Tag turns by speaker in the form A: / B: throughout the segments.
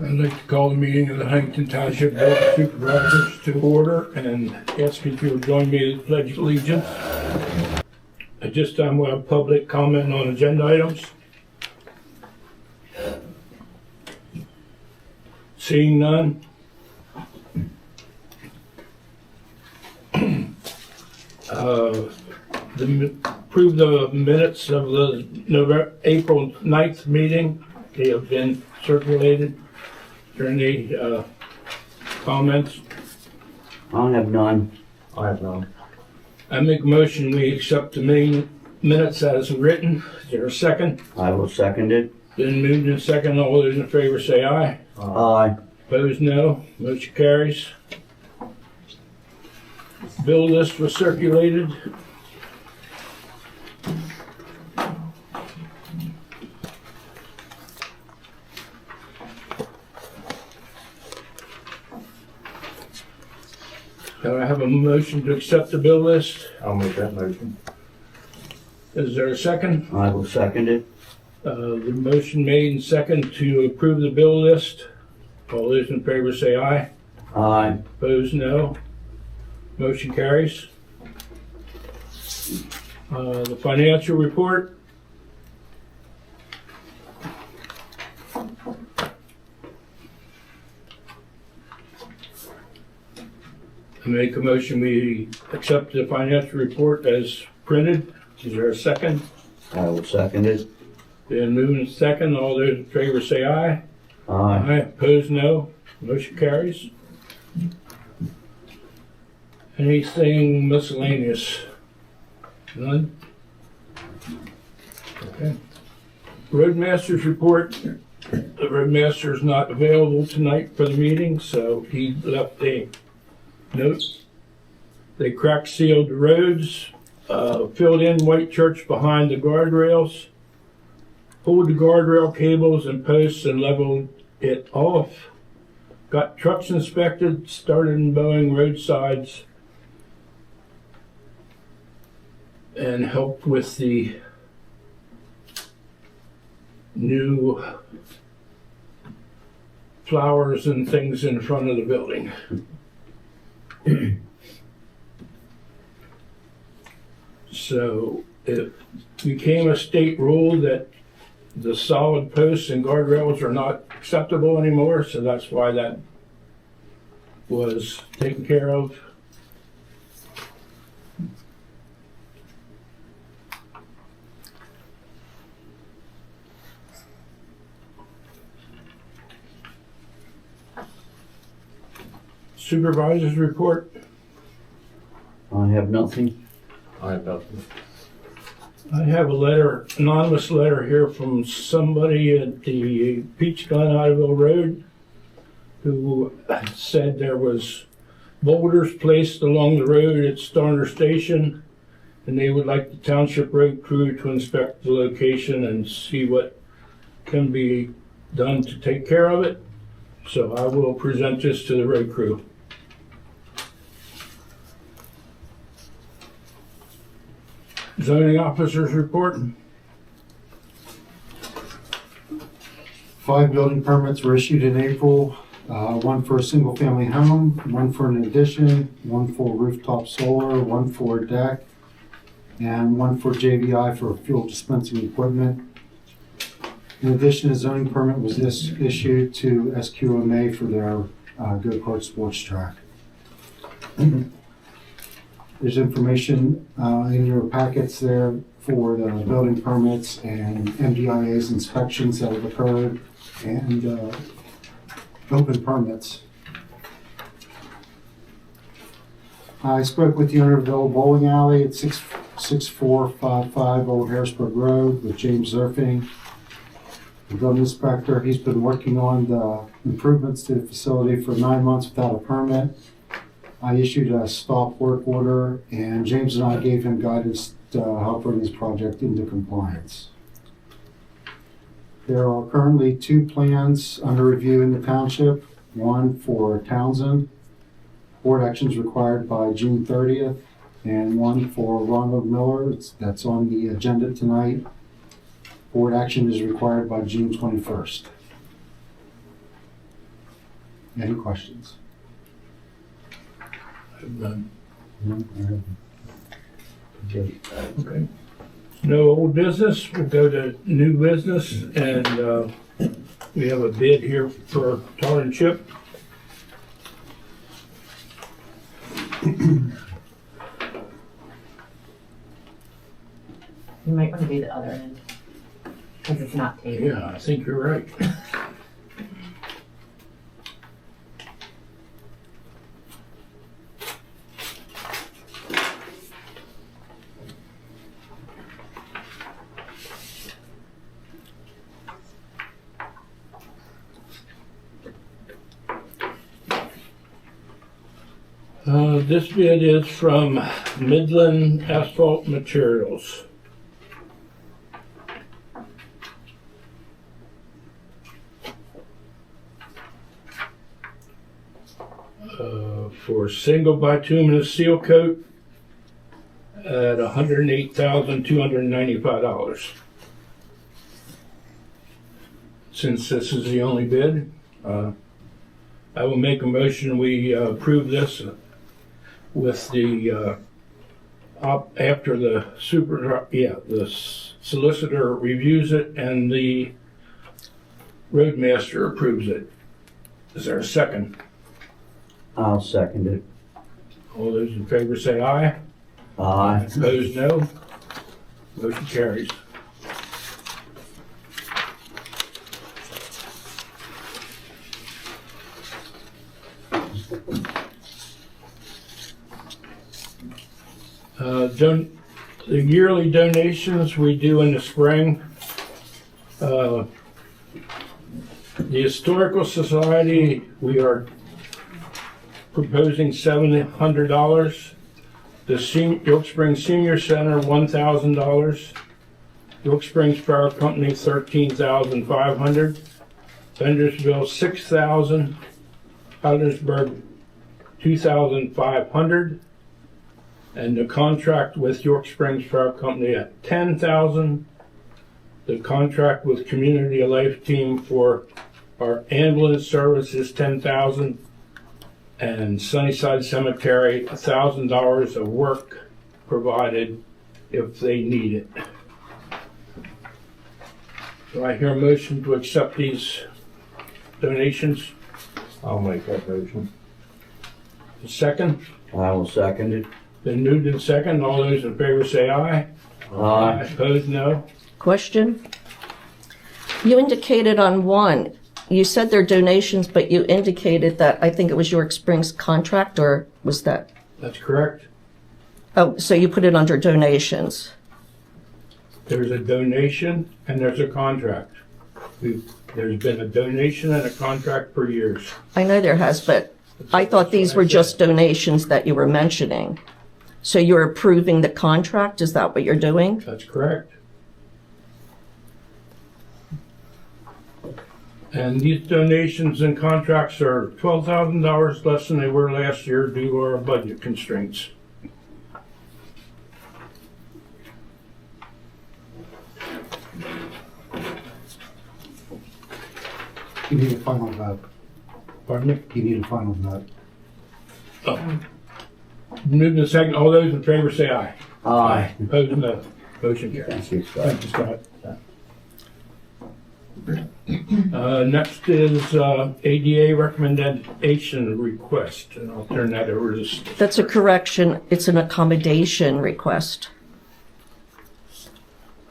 A: I'd like to call the meeting of the Huntington Township Board of Supervisors to order and ask if you'll join me in the Pledge of Allegiance. At this time, we'll have public comment on agenda items. Seeing none. Approve the minutes of the April 9th meeting. They have been circulated. Are there any comments?
B: I have none.
C: I have none.
A: I make a motion we accept the meeting minutes as written. Is there a second?
B: I will second it.
A: Then moved and second. All those in favor say aye.
B: Aye.
A: Opposed, no. Motion carries. Bill list was circulated. Do I have a motion to accept the bill list?
C: I'll make that motion.
A: Is there a second?
B: I will second it.
A: The motion made and second to approve the bill list. All those in favor say aye.
B: Aye.
A: Opposed, no. Motion carries. The financial report. I make a motion we accept the financial report as printed. Is there a second?
B: I will second it.
A: Then moving and second. All those in favor say aye.
B: Aye.
A: Opposed, no. Motion carries. Anything miscellaneous? None? Okay. Roadmaster's report. The roadmaster is not available tonight for the meeting, so he left a note. They crack sealed the roads, filled in White Church behind the guardrails, pulled the guardrail cables and posts and leveled it off, got trucks inspected, started mowing roadsides, and helped with the new flowers and things in front of the building. So it became a state rule that the solid posts and guardrails are not acceptable anymore, so that's why that was taken care of. Supervisors report.
B: I have nothing.
C: I have nothing.
A: I have a letter, anonymous letter here from somebody at the Peach Glen Idyville Road who said there was boulders placed along the road at Starner Station and they would like the township road crew to inspect the location and see what can be done to take care of it. So I will present this to the road crew. Zoning officers report.
D: 5 building permits were issued in April, one for a single family home, one for an addition, one for rooftop solar, one for a deck, and one for JVI for fuel dispensing equipment. In addition, a zoning permit was issued to SQMA for their go-kart sports track. There's information in your packets there for the building permits and MDIA's inspections that have occurred and open permits. I spoke with the owner of the old bowling alley at 6455 Old Harrisburg Road with James Zerfing, the building inspector. He's been working on the improvements to the facility for 9 months without a permit. I issued a stop work order, and James and I gave him guidance to help bring this project into compliance. There are currently 2 plans under review in the township, one for Townsend, board actions required by June 30th, and one for Ronald Miller, that's on the agenda tonight. Board action is required by June 21st. Any questions?
A: None.
B: No, I haven't.
A: Okay. No old business, we'll go to new business, and we have a bid here for tar and chip.
E: You might want to do the other end, because it's not tabled.
A: Yeah, I think you're right. This bid is from Midland Asphalt Materials. For single bituminous seal coat at $108,295. Since this is the only bid, I will make a motion we approve this with the after the the solicitor reviews it and the roadmaster approves it. Is there a second?
B: I'll second it.
A: All those in favor say aye.
B: Aye.
A: Opposed, no. Motion carries. The yearly donations we do in the spring. The Historical Society, we are proposing $700. The York Springs Senior Center, $1,000. York Springs Power Company, $13,500. Bendersville, $6,000. Heidelberg, $2,500. And the contract with York Springs Power Company at $10,000. The contract with Community Life Team for our ambulance service is $10,000. And Sunnyside Cemetery, $1,000 of work provided if they need it. Do I hear a motion to accept these donations?
C: I'll make that motion.
A: A second?
B: I will second it.
A: Been moved in second. All those in favor say aye.
B: Aye.
A: Opposed, no.
F: Question? You indicated on one, you said they're donations, but you indicated that, I think it was York Springs contract, or was that?
A: That's correct.
F: Oh, so you put it under donations.
A: There's a donation and there's a contract. There's been a donation and a contract for years.
F: I know there has, but I thought these were just donations that you were mentioning. So you're approving the contract? Is that what you're doing?
A: That's correct. And these donations and contracts are $12,000 less than they were last year due to our budget constraints.
D: You need a final vote.
A: Pardon me?
D: You need a final vote.
A: Moving to second. All those in favor say aye.
B: Aye.
A: Opposed, no. Motion carries.
B: Thank you, Scott.
A: Thank you, Scott. Next is ADA recommendation request, and I'll turn that over to Steve.
F: That's a correction. It's an accommodation request.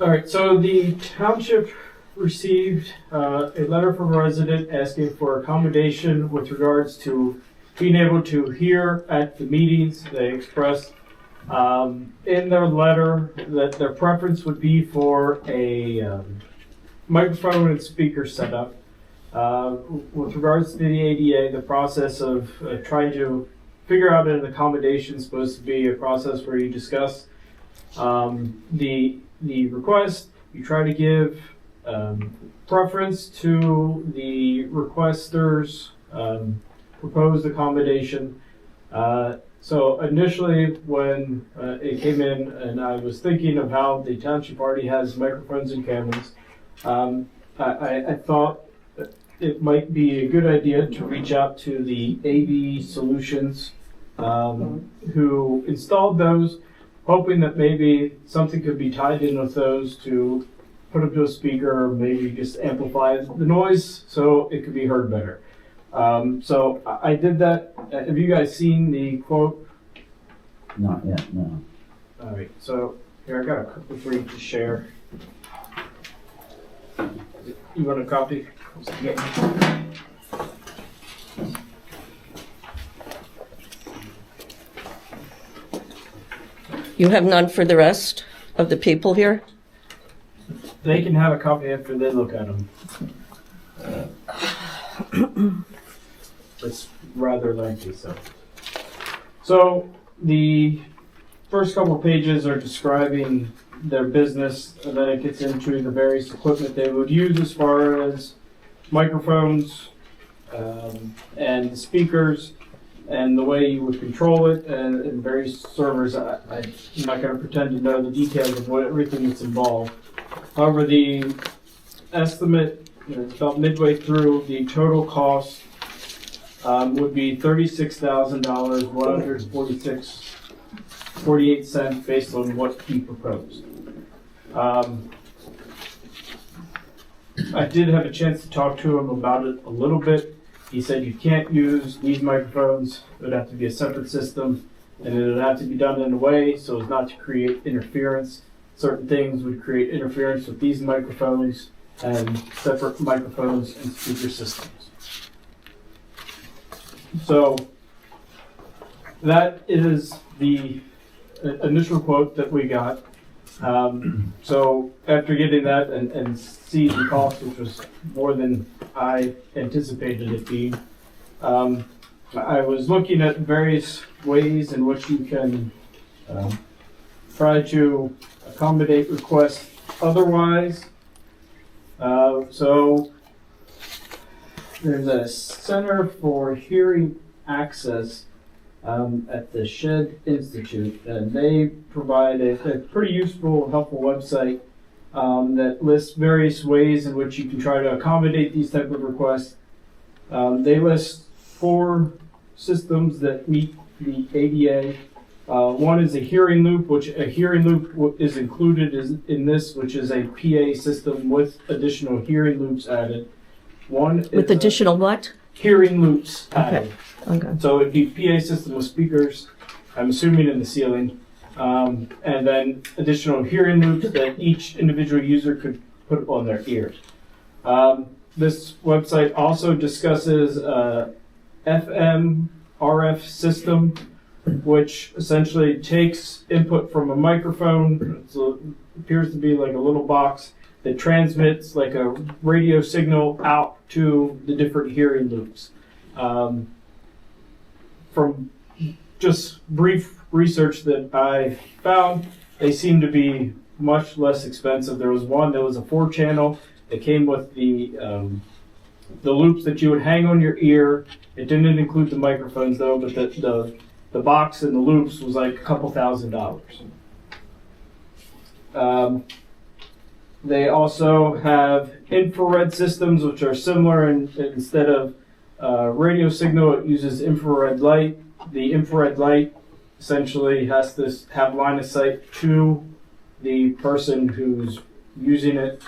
G: All right, so the township received a letter from a resident asking for accommodation with regards to being able to hear at the meetings. They expressed in their letter that their preference would be for a microphone and speaker setup. With regards to the ADA, the process of trying to figure out an accommodation is supposed to be a process where you discuss the request, you try to give preference to the requester's proposed accommodation. So initially when it came in and I was thinking of how the township already has microphones and cameras, I thought it might be a good idea to reach out to the AV Solutions who installed those, hoping that maybe something could be tied in with those to put them to a speaker, or maybe just amplify the noise so it could be heard better. So I did that. Have you guys seen the quote?
B: Not yet, no.
G: All right, so here I got a couple for you to share. You want a copy?
F: You have none for the rest of the people here?
G: They can have a copy after they look at them. It's rather lengthy, so. So the first couple pages are describing their business, and then it gets into the various equipment they would use as far as microphones and speakers and the way you would control it and various servers. I'm not going to pretend to know the details of what everything that's involved. However, the estimate, it's about midway through, the total cost would be $36,000, 146.48 cents based on what he proposed. I did have a chance to talk to him about it a little bit. He said you can't use these microphones. It would have to be a separate system, and it would have to be done in a way so as not to create interference. Certain things would create interference with these microphones and separate microphones and speaker systems. So that is the initial quote that we got. So after getting that and seeing the cost, which was more than I anticipated it being, I was looking at various ways in which you can try to accommodate requests otherwise. So there's a Center for Hearing Access at the Shed Institute, and they provide a pretty useful, helpful website that lists various ways in which you can try to accommodate these type of requests. They list 4 systems that meet the ADA. One is a hearing loop, which a hearing loop is included in this, which is a PA system with additional hearing loops added. One
F: With
G: is
F: additional what?
G: hearing loops added.
F: Okay.
G: So it'd be PA system with speakers, I'm assuming in the ceiling, and then additional hearing loops that each individual user could put on their ears. This website also discusses FM RF system, which essentially takes input from a microphone. So it appears to be like a little box that transmits like a radio signal out to the different hearing loops. From just brief research that I found, they seem to be much less expensive. There was one that was a 4-channel. It came with the loops that you would hang on your ear. It didn't include the microphones though, but the box and the loops was like a couple $1,000s. They also have infrared systems, which are similar, and instead of radio signal, it uses infrared light. The infrared light essentially has to have line of sight to the person who's using it.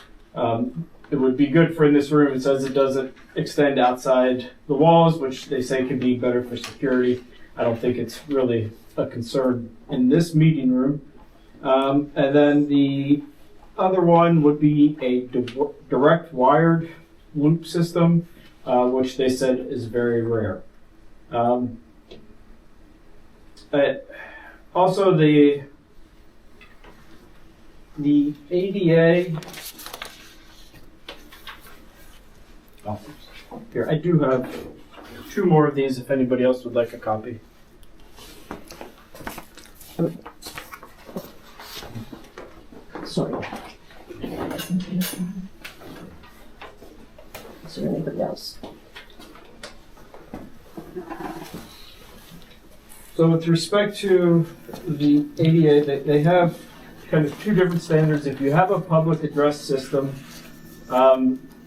G: It would be good for in this room. It says it doesn't extend outside the walls, which they say can be better for security. I don't think it's really a concern in this meeting room. And then the other one would be a direct wired loop system, which they said is very rare. Also, the ADA. Oh, here, I do have 2 more of these if anybody else would like a copy.
F: Sorry. Is there anybody else?
G: So with respect to the ADA, they have kind of 2 different standards. If you have a public address system,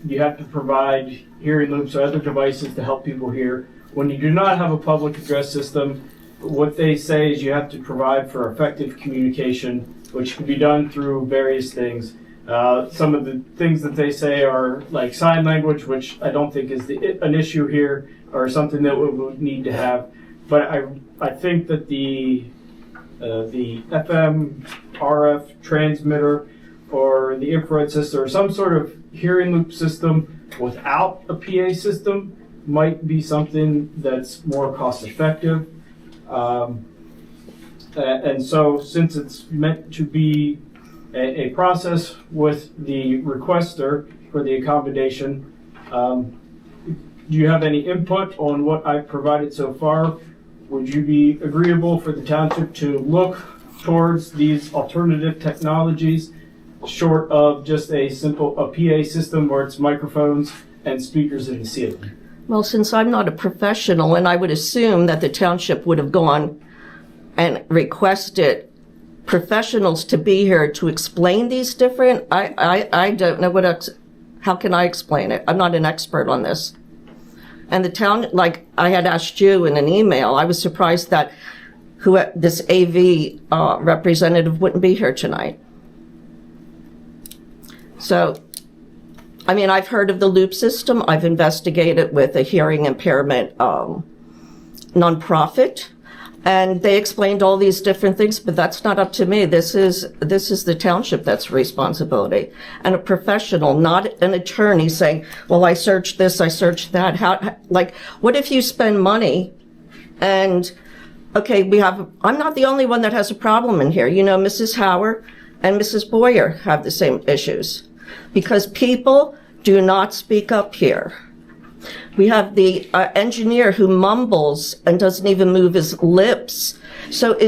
G: you have to provide hearing loops or other devices to help people hear. When you do not have a public address system, what they say is you have to provide for effective communication, which can be done through various things. Some of the things that they say are like sign language, which I don't think is an issue here, or something that we would need to have. But I think that the FM, RF transmitter, or the infrared system, or some sort of hearing loop system without a PA system might be something that's more cost effective. And so since it's meant to be a process with the requester for the accommodation, do you have any input on what I've provided so far? Would you be agreeable for the township to look towards these alternative technologies short of just a PA system where it's microphones and speakers in the ceiling?
F: Well, since I'm not a professional, and I would assume that the township would have gone and requested professionals to be here to explain these different, I don't know how can I explain it? I'm not an expert on this. And the town, like I had asked you in an email, I was surprised that this AV representative wouldn't be here tonight. So, I mean, I've heard of the loop system. I've investigated with a hearing impairment nonprofit, and they explained all these different things, but that's not up to me. This is the township that's responsibility, and a professional, not an attorney saying, well, I searched this, I searched that. What if you spend money and, okay, I'm not the only one that has a problem in here. You know, Mrs. Howard and Mrs. Boyer have the same issues because people do not speak up here. We have the engineer who mumbles and doesn't even move his lips. So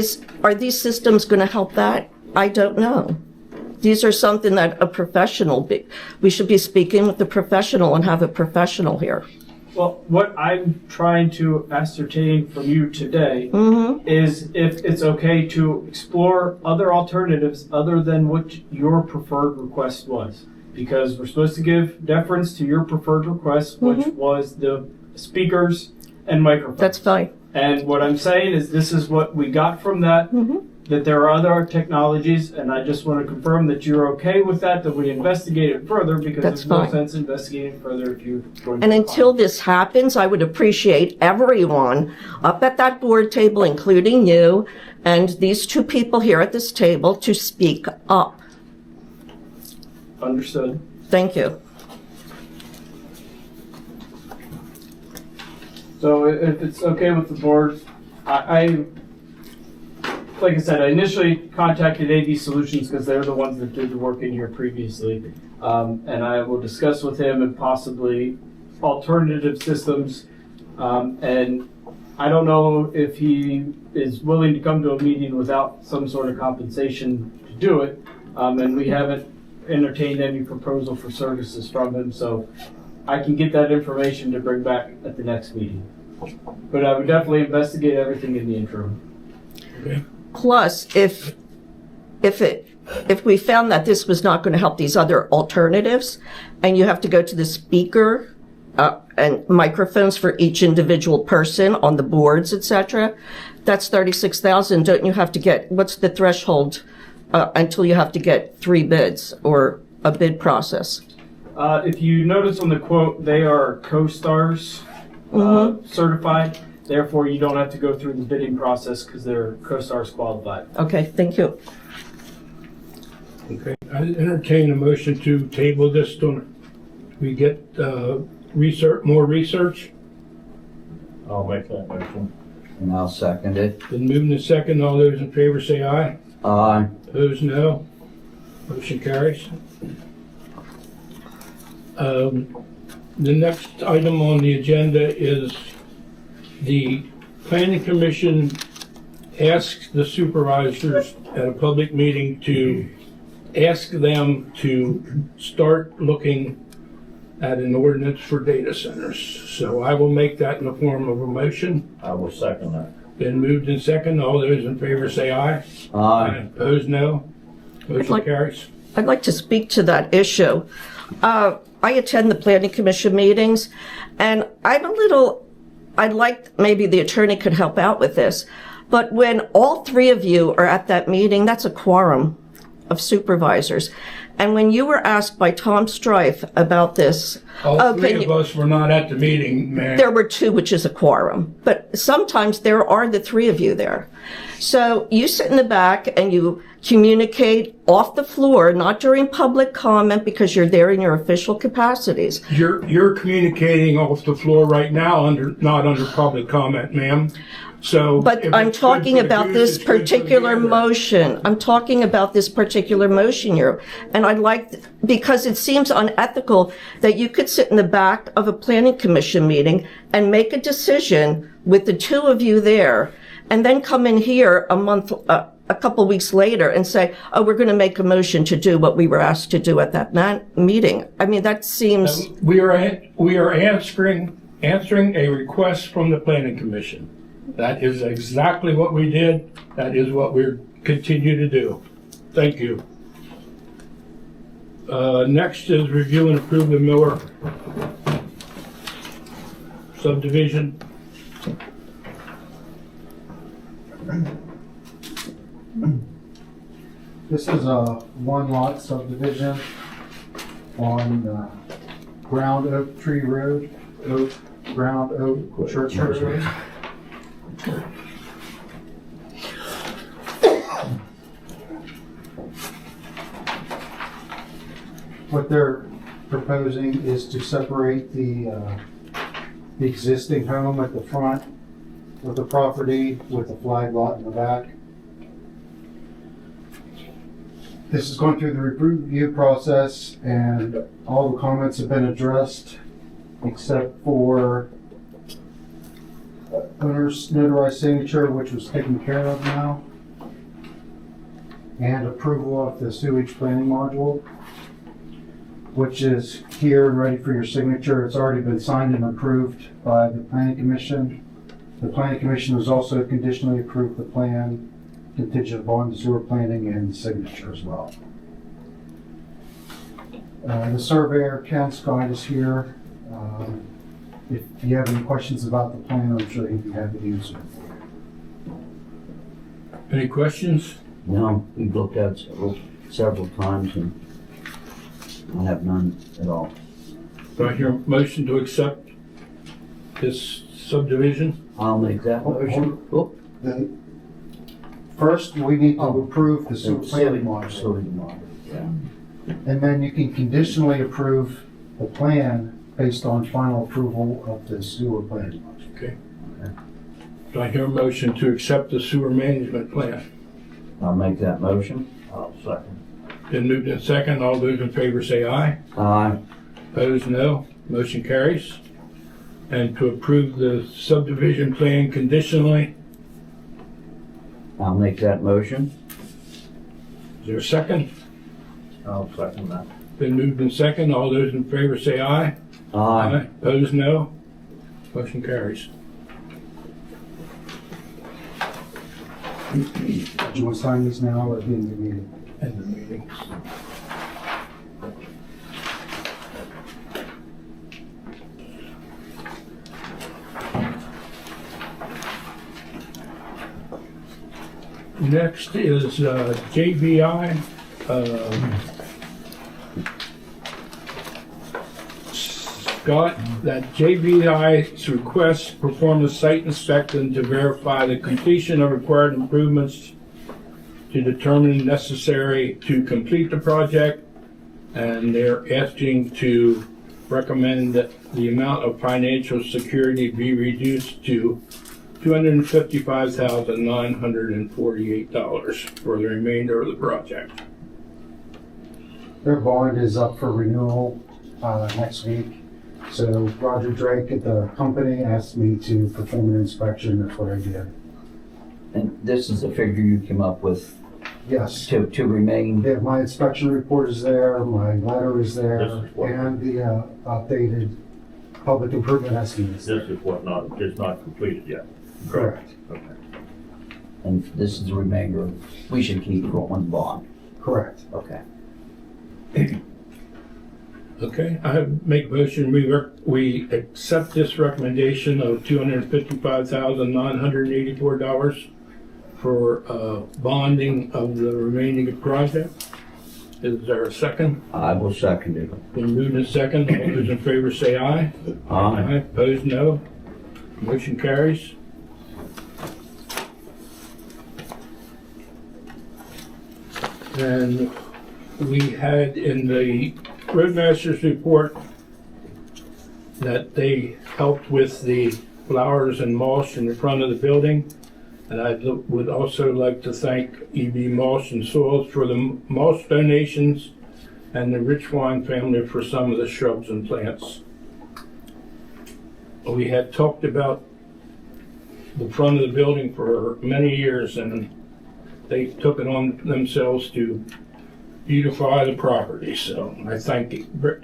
F: are these systems going to help that? I don't know. These are something that we should be speaking with the professional and have a professional here.
G: Well, what I'm trying to ascertain from you today is if it's okay to explore other alternatives other than what your preferred request was. Because we're supposed to give deference to your preferred request, which was the speakers and microphones.
F: That's fine.
G: And what I'm saying is this is what we got from that, that there are other technologies, and I just want to confirm that you're okay with that we investigate it further, because
F: That's
G: there's no
F: fine.
G: sense investigating further if you're going to...
F: And until this happens, I would appreciate everyone up at that board table, including you and these two people here at this table, to speak up.
G: Understood.
F: Thank you.
G: So if it's okay with the board, I like I said, I initially contacted AV Solutions because they're the ones that did the work in here previously. And I will discuss with him and possibly alternative systems. And I don't know if he is willing to come to a meeting without some sort of compensation to do it. And we haven't entertained any proposal for services from him, so I can get that information to bring back at the next meeting. But I would definitely investigate everything in the interim.
A: Okay.
F: Plus, if we found that this was not going to help these other alternatives, and you have to go to the speaker and microphones for each individual person on the boards, etc., that's $36,000. Don't you have to get, what's the threshold until you have to get 3 bids or a bid process?
G: If you notice on the quote, they are co-stars certified. Therefore, you don't have to go through the bidding process because they're co-stars qualified.
F: Okay, thank you.
A: Okay, I entertain a motion to table this till we get more research.
C: I'll make that motion.
B: And I'll second it.
A: Been moved to second. All those in favor say aye.
B: Aye.
A: Opposed, no. Motion carries. The next item on the agenda is the Planning Commission asks the supervisors at a public meeting to ask them to start looking at an ordinance for data centers. So I will make that in the form of a motion.
C: I will second that.
A: Been moved in second. All those in favor say aye.
B: Aye.
A: Opposed, no. Motion carries.
F: I'd like to speak to that issue. I attend the planning commission meetings, and I'd like maybe the attorney could help out with this, but when all three of you are at that meeting, that's a quorum of supervisors. And when you were asked by Tom Strife about this,
A: All three of us were not at the meeting, man.
F: there were two, which is a quorum, but sometimes there are the three of you there. So you sit in the back and you communicate off the floor, not during public comment because you're there in your official capacities.
A: You're communicating off the floor right now not under public comment, ma'am. So.
F: But
A: if
F: I'm
A: it's good
F: talking
A: for the
F: about
A: goose,
F: this
A: it's good for the
F: particular
A: gander.
F: motion. I'm talking about this particular motion here. And I'd like, because it seems unethical that you could sit in the back of a planning commission meeting and make a decision with the two of you there, and then come in here a couple weeks later and say, oh, we're going to make a motion to do what we were asked to do at that meeting. I mean, that seems,
A: We are answering a request from the planning commission. That is exactly what we did. That is what we're continue to do. Thank you. Next is review and approve the Miller subdivision.
D: This is a one-lot subdivision on Ground Oak Tree Road, Ground Oak Church Road. What they're proposing is to separate the existing home at the front of the property with the flag lot in the back. This is going through the review process, and all the comments have been addressed except for owner's notarized signature, which was taken care of now, and approval of the sewage planning module, which is here and ready for your signature. It's already been signed and approved by the planning commission. The planning commission has also conditionally approved the plan contingent upon the sewer planning and the signature as well. The surveyor, Ken Scott, is here. If you have any questions about the plan, I'm sure he'd be happy to answer.
A: Any questions?
B: No, we've looked at it several times and I have none at all.
A: Do I hear a motion to accept this subdivision?
B: I'll make that motion. Oh,
D: Then, first, we need to approve the sewer planning module.
B: Facility model, yeah.
D: And then you can conditionally approve the plan based on final approval of the sewer planning module.
A: Okay. Do I hear a motion to accept the sewer management plan?
B: I'll make that motion.
C: I'll second.
A: Been moved in second. All those in favor say aye.
B: Aye.
A: Opposed, no. Motion carries. And to approve the subdivision plan conditionally,
B: I'll make that motion.
A: is there a second?
C: I'll second that.
A: Been moved in second. All those in favor say aye.
B: Aye.
A: Opposed, no. Motion carries.
D: Do you want to sign these now or at the end of the meeting?
A: End of meeting. Next is JBI. Scott, that JBI's request to perform a site inspection to verify the completion of required improvements to determine necessary to complete the project, and they're asking to recommend that the amount of financial security be reduced to $255,948 for the remainder of the project.
D: Their bond is up for renewal next week. So Roger Drake at the company asked me to perform an inspection. That's what I did.
B: And this is the figure you came up with
D: Yes.
B: to remain.
D: Yeah, my inspection report is there, my letter is there,
C: This is what-
D: and the updated public improvement estimates.
C: This is what is not completed yet.
D: Correct.
C: Okay.
B: And this is the remainder of, we should keep rolling bond.
D: Correct.
B: Okay.
A: Okay, I make a motion, we accept this recommendation of $255,984 for bonding of the remaining project. Is there a second?
B: I will second it.
A: Been moved and second. All those in favor say aye.
B: Aye.
A: Opposed, no. Motion carries. And we had in the Roadmaster's report that they helped with the flowers and mulch in the front of the building. And I would also like to thank EB Mulch and Soils for the mulch donations and the Richwine family for some of the shrubs and plants. We had talked about the front of the building for many years, and they took it on themselves to beautify the property. So I thank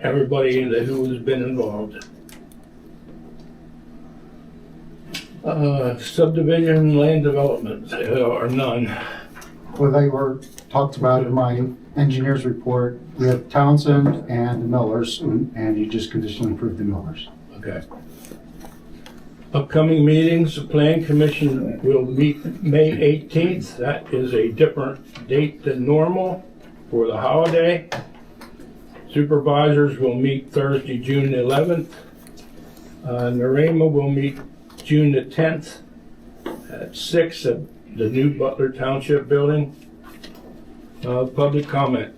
A: everybody who has been involved. Subdivision and land development, or none.
D: Well, they were talked about in my engineer's report. We have Townsend and the Millers, and you just conditionally approved the Millers.
A: Okay. Upcoming meetings, the Plan Commission will meet May 18th. That is a different date than normal for the holiday. Supervisors will meet Thursday, June 11th. Narema will meet June the 10th at 6 at the new Butler Township building. Public comment.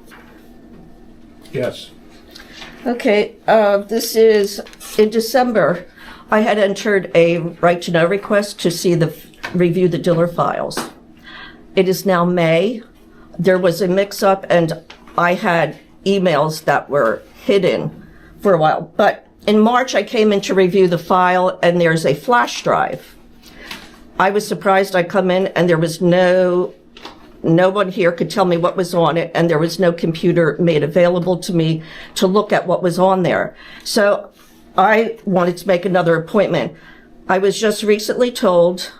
A: Yes.
F: Okay, this is in December. I had entered a right to know request to review the Diller files. It is now May. There was a mix-up, and I had emails that were hidden for a while. But in March, I came in to review the file, and there's a flash drive. I was surprised. I come in, and there was no one here could tell me what was on it, and there was no computer made available to me to look at what was on there. So I wanted to make another appointment. I was just recently told,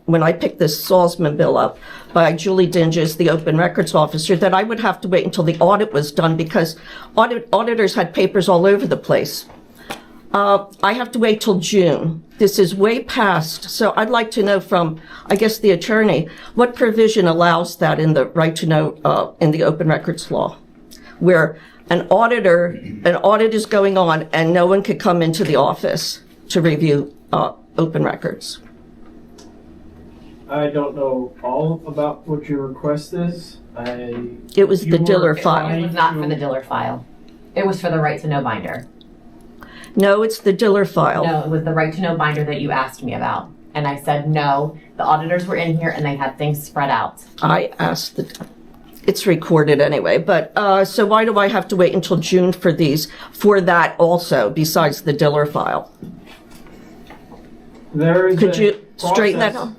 F: when I picked this Salzman bill up by Julie Dinges, the Open Records Officer, that I would have to wait until the audit was done because auditors had papers all over the place. I have to wait till June. This is way past, so I'd like to know from, I guess, the attorney, what provision allows that in the right to know, in the Open Records law, where an audit is going on and no one could come into the office to review open records.
G: I don't know all about what your request is.
F: It was the Diller
E: It
F: file.
E: was not for the Diller file. It was for the right to know binder.
F: No, it's the Diller file.
E: No, it was the right to know binder that you asked me about. And I said no. The auditors were in here and they had things spread out.
F: I asked it's recorded anyway, but so why do I have to wait until June for that also, besides the Diller file?
G: There is
F: Could
G: a
F: you straighten that
G: process.
F: out?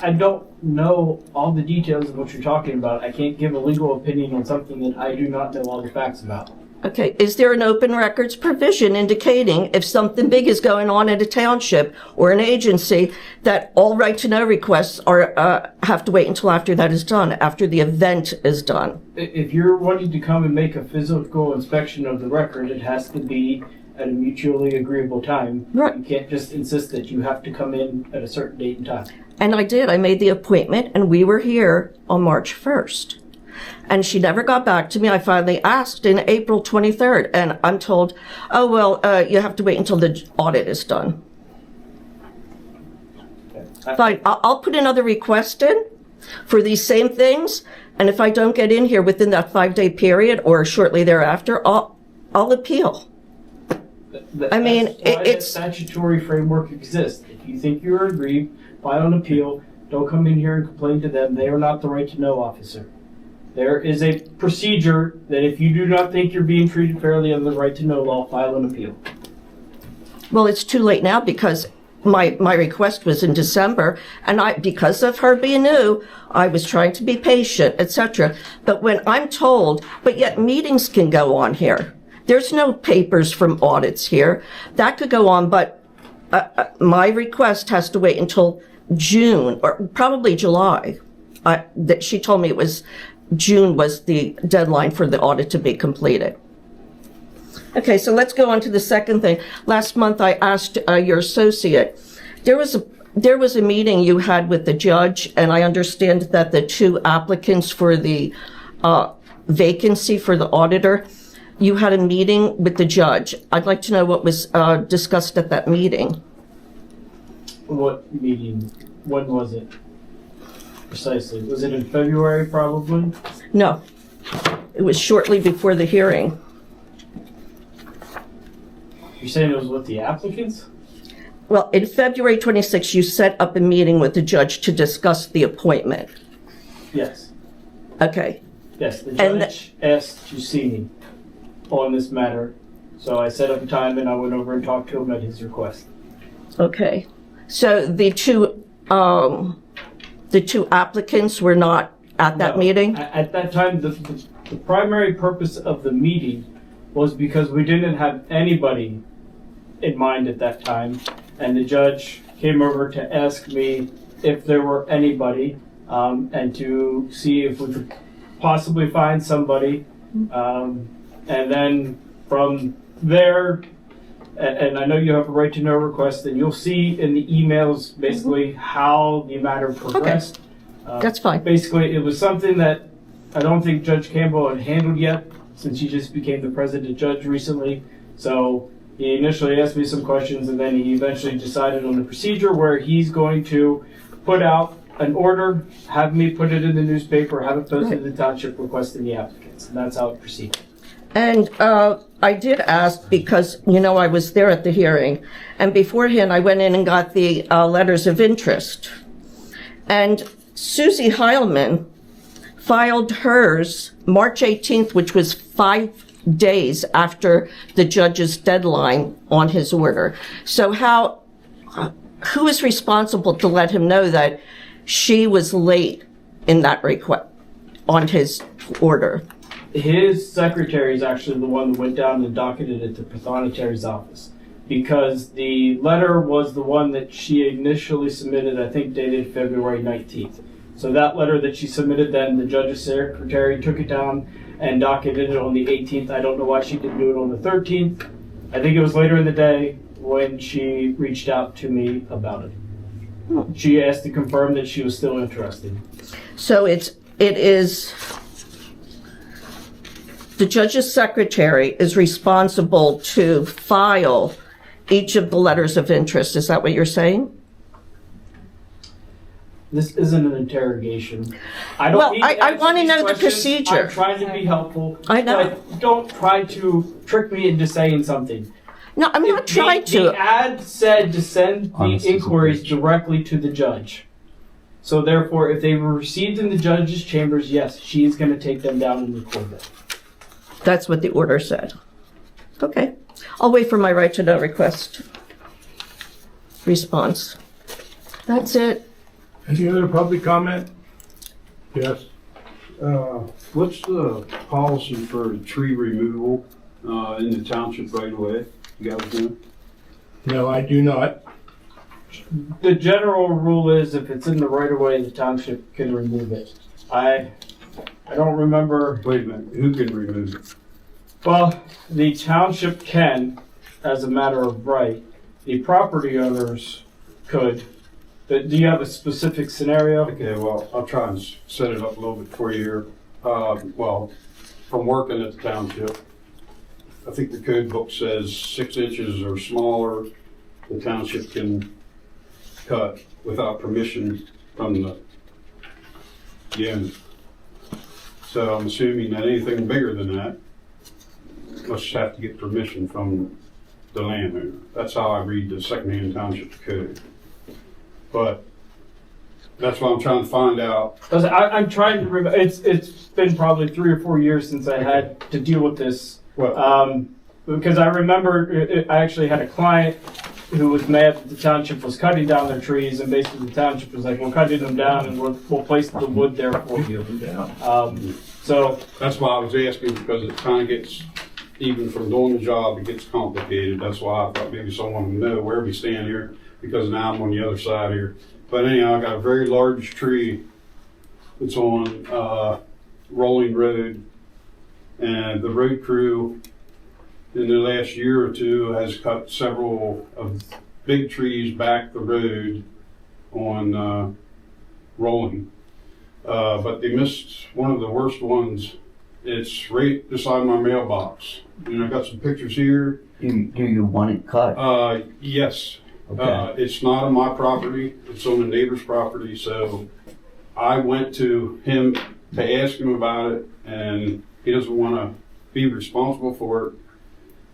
G: I don't know all the details of what you're talking about. I can't give a legal opinion on something that I do not know all the facts about.
F: Okay, is there an open records provision indicating if something big is going on at a township or an agency that all right to know requests are have to wait until after that is done, after the event is done?
G: If you're wanting to come and make a physical inspection of the record, it has to be at a mutually agreeable time.
F: Right.
G: You can't just insist that you have to come in at a certain date and time.
F: And I did. I made the appointment, and we were here on March 1st. And she never got back to me. I finally asked in April 23rd, and I'm told, oh, well, you have to wait until the audit is done. Fine, I'll put another request in for these same things, and if I don't get in here within that 5-day period or shortly thereafter, I'll appeal. I mean,
G: That's why that
F: it's
G: statutory framework exists. If you think you're aggrieved, file an appeal. Don't come in here and complain to them. They are not the right to know officer. There is a procedure that if you do not think you're being treated fairly under the right to know law, file an appeal.
F: well, it's too late now because my request was in December, and because of her being new, I was trying to be patient, etc. But when I'm told, but yet meetings can go on here. There's no papers from audits here. That could go on, but my request has to wait until June or probably July. She told me it was June was the deadline for the audit to be completed. Okay, so let's go on to the second thing. Last month, I asked your associate, there was a meeting you had with the judge, and I understand that the two applicants for the vacancy for the auditor, you had a meeting with the judge. I'd like to know what was discussed at that meeting.
G: What meeting? When was it? Precisely. Was it in February, probably?
F: No, it was shortly before the hearing.
G: You're saying it was with the applicants?
F: Well, in February 26th, you set up a meeting with the judge to discuss the appointment.
G: Yes.
F: Okay.
G: Yes, the
F: And
G: judge asked to see me on this matter. So I set up a time and I went over and talked to him at his request.
F: Okay. So the two applicants were not at that
G: No.
F: meeting?
G: At that time, the primary purpose of the meeting was because we didn't have anybody in mind at that time. And the judge came over to ask me if there were anybody and to see if we could possibly find somebody. And then from there, and I know you have a right to know request, and you'll see in the emails basically how the matter progressed.
F: That's fine.
G: Basically, it was something that I don't think Judge Campbell had handled yet, since he just became the president judge recently. So he initially asked me some questions, and then he eventually decided on the procedure where he's going to put out an order, have me put it in the newspaper, have it posted to the township requesting the applicants, and that's how it proceeded.
F: And I did ask because, I was there at the hearing, and beforehand I went in and got the letters of interest. And Susie Heilman filed hers March 18th, which was 5 days after the judge's deadline on his order. So who is responsible to let him know that she was late in that request on his order?
G: His secretary is actually the one that went down and docketed it to Pathonetary's office, because the letter was the one that she initially submitted, I think dated February 19th. So that letter that she submitted, then the judge's secretary took it down and docketed it on the 18th. I don't know why she didn't do it on the 13th. I think it was later in the day when she reached out to me about it. She asked to confirm that she was still interested.
F: So it is the judge's secretary is responsible to file each of the letters of interest. Is that what you're saying?
G: This isn't an interrogation. I
F: Well,
G: need to
F: I
G: answer
F: want to
G: these
F: know the
G: questions.
F: procedure.
G: I'm trying to be helpful.
F: I know.
G: But don't try to trick me into saying something.
F: No, I'm not trying to.
G: The ad said to send the
B: Honest as a
G: inquiries
B: bitch.
G: directly to the judge. So therefore, if they were received in the judge's chambers, yes, she is going to take them down and record them.
F: That's what the order said. Okay. I'll wait for my right to know request response. That's it.
A: Any other public comment? Yes.
H: What's the policy for tree removal in the township right away? You guys know?
A: No, I do not.
G: The general rule is if it's in the right of way, the township can remove it. I don't remember.
H: Wait a minute, who can remove it?
G: Well, the township can, as a matter of right. The property owners could. But do you have a specific scenario?
H: Okay, well, I'll try and set it up a little bit for you here. Well, from working at the township, I think the code book says 6 inches or smaller, the township can cut without permission from the owner. So I'm assuming that anything bigger than that must have to get permission from the landowner. That's how I read the secondhand township code. But that's what I'm trying to find out.
G: I'm trying to remember. It's been probably 3 or 4 years since I had to deal with this. Because I remember I actually had a client who was mad that the township was cutting down their trees, and basically the township was like, "We're cutting them down, and we'll place the wood there for you." So
H: That's why I was asking, because it kind of gets, even from doing the job, it gets complicated. That's why I thought maybe someone would know where we stand here, because now I'm on the other side here. But anyhow, I got a very large tree that's on Rolling Road, and the road crew in the last year or two, has cut several of big trees back the road on Rolling. But they missed one of the worst ones. It's right beside my mailbox. And I got some pictures here.
B: Do you want it cut?
H: Yes.
B: Okay.
H: It's not on my property. It's on the neighbor's property. So I went to him to ask him about it, and he doesn't want to be responsible for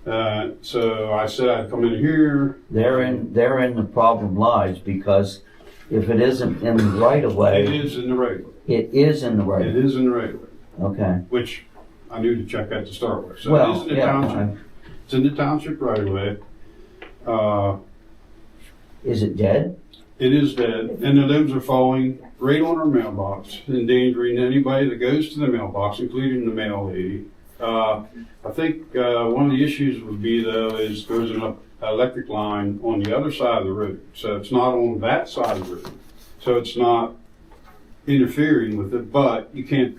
H: it. So I said I'd come in here.
B: Therein the problem lies, because if it isn't in the right of way.
H: It is in the right of way.
B: It is in the right.
H: It is in the right of way.
B: Okay.
H: Which I knew to check that to start with. So
B: Well,
H: it is in the
B: yeah,
H: township. It's in the township right of way.
B: Is it dead?
H: It is dead, and the limbs are falling right on our mailbox, endangering anybody that goes to the mailbox, including the mail lady. I think one of the issues would be, though, is there's an electric line on the other side of the road. So it's not on that side of the road. So it's not interfering with it, but you can't,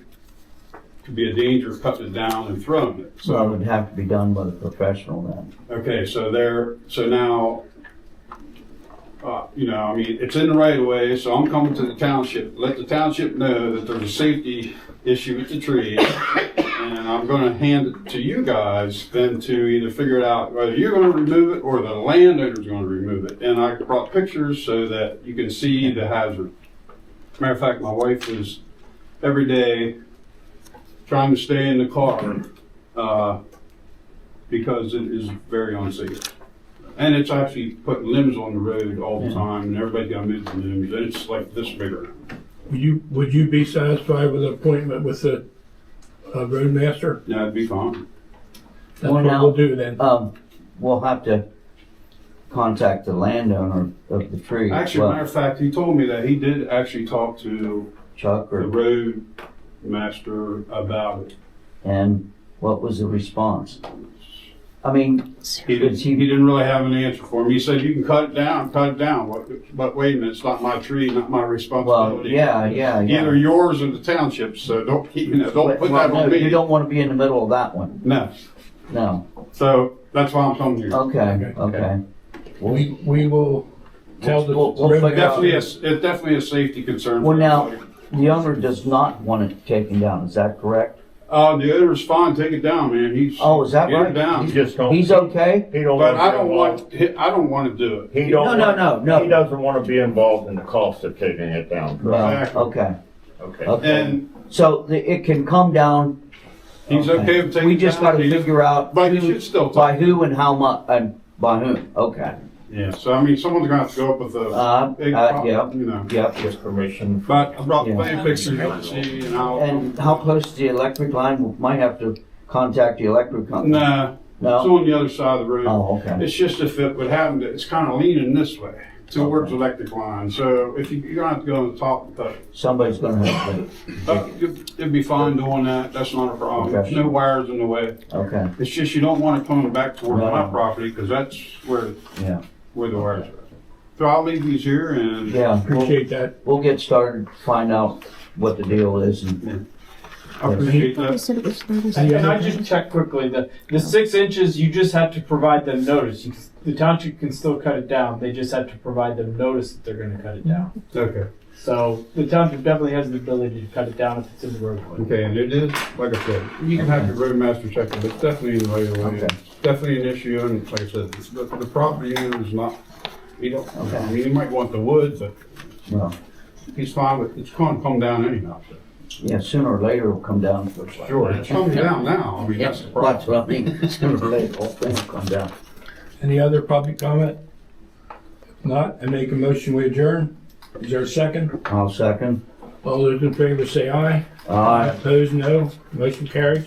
H: could be a danger of cutting it down and throwing it.
B: So it
H: So,
B: would have to be done by the professional then.
H: okay, so now, I mean, it's in the right of way, so I'm coming to the township, let the township know that there's a safety issue with the tree, and I'm gonna hand it to you guys then to either figure it out whether you're gonna remove it or the landowner's gonna remove it. And I brought pictures so that you can see the hazard. Matter of fact, my wife is every day trying to stay in the car, because it is very unsafe. And it's actually putting limbs on the road all the time, and everybody's got to move the limbs. It's like this bigger.
A: Would you be satisfied with an appointment with the roadmaster?
H: That'd be fine.
A: That's
B: Well,
A: what
B: now,
A: we'll do then.
B: We'll have to contact the landowner of the tree.
H: Actually,
B: Well,
H: matter of fact, he told me that he did actually talk to
B: Chuck
H: the
B: or,
H: road master about it.
B: and what was the response? I mean,
H: He didn't really have an answer for me. He said, you can cut it down. But wait a minute, it's not my tree, not my
B: well,
H: responsibility.
B: yeah.
H: Either yours or the township, so don't put
B: Well,
H: that
B: no,
H: on me.
B: you don't want to be in the middle of that one.
H: No.
B: No.
H: So that's why I'm coming here.
B: Okay.
A: We will tell the
B: We'll figure out.
H: It's definitely a safety concern.
B: Well,
H: for
B: now,
H: everybody.
B: the owner does not want it taken down. Is that correct?
H: The owner's fine. Take it down, man. He's
B: Oh, is that
H: get
B: right?
H: it down.
C: He just don't.
B: He's okay?
C: He don't.
H: But
C: wanna
H: I
C: be
H: don't
C: involved.
H: want to do it.
C: He don't.
B: No.
C: He doesn't want to be involved in the cost of taking it down.
B: Well,
H: Exactly.
B: okay.
C: Okay.
H: And
B: So it can come down.
H: he's okay with taking
B: We
H: it
B: just
H: down.
B: got to figure out
H: But you should still
B: by
H: talk.
B: who and how much and by whom. Okay.
H: Yeah. So I mean, someone's gonna have to go up with a big,
B: Yeah.
H: you know.
B: Yep.
C: Get permission.
H: But I brought
B: Yeah.
H: plenty of pictures you can see, and I'll.
B: And how close to the electric line? We might have to contact the electric company.
H: Nah, it's
B: No?
H: on the other side of the road.
B: Oh, okay.
H: It's just if it would happen, it's kind of leaning this way towards the electric line. So if you're gonna have to go on the top and touch it.
B: Somebody's going to have to.
H: But it'd be fine doing that. That's not a problem.
B: Okay.
H: There's no wires in the way.
B: Okay.
H: It's just you don't want it coming back towards
B: No.
H: my property because that's where
B: Yeah.
H: the wires are. So I'll leave these here and
B: Yeah.
A: Appreciate that.
B: We'll get started, find out what the deal is. And
H: I appreciate that.
G: And I just checked quickly, the 6 inches, you just have to provide them notice. The township can still cut it down, they just have to provide them notice that they're gonna cut it down.
H: Okay.
G: So the township definitely has the ability to cut it down if it's in the roadway.
H: Okay, and it is, like I said, you can have your roadmaster check it, but it's definitely in the right of way.
B: Okay.
H: It's definitely an issue, and like I said, the property owner is not, he don't,
B: Okay.
H: I mean, he might want the wood, but
B: well,
H: he's fine with, it's gonna come down anyhow. So.
B: yeah, sooner or later it'll come down.
H: Sure, it's coming down now, I mean, that's the problem.
B: That's what I mean. Sooner or later, the whole thing will come down.
A: Any other public comment? If not, I make a motion we adjourn. Is there a second?
B: I'll second.
A: All those in favor say aye.
B: Aye.
A: Opposed, no. Motion carries.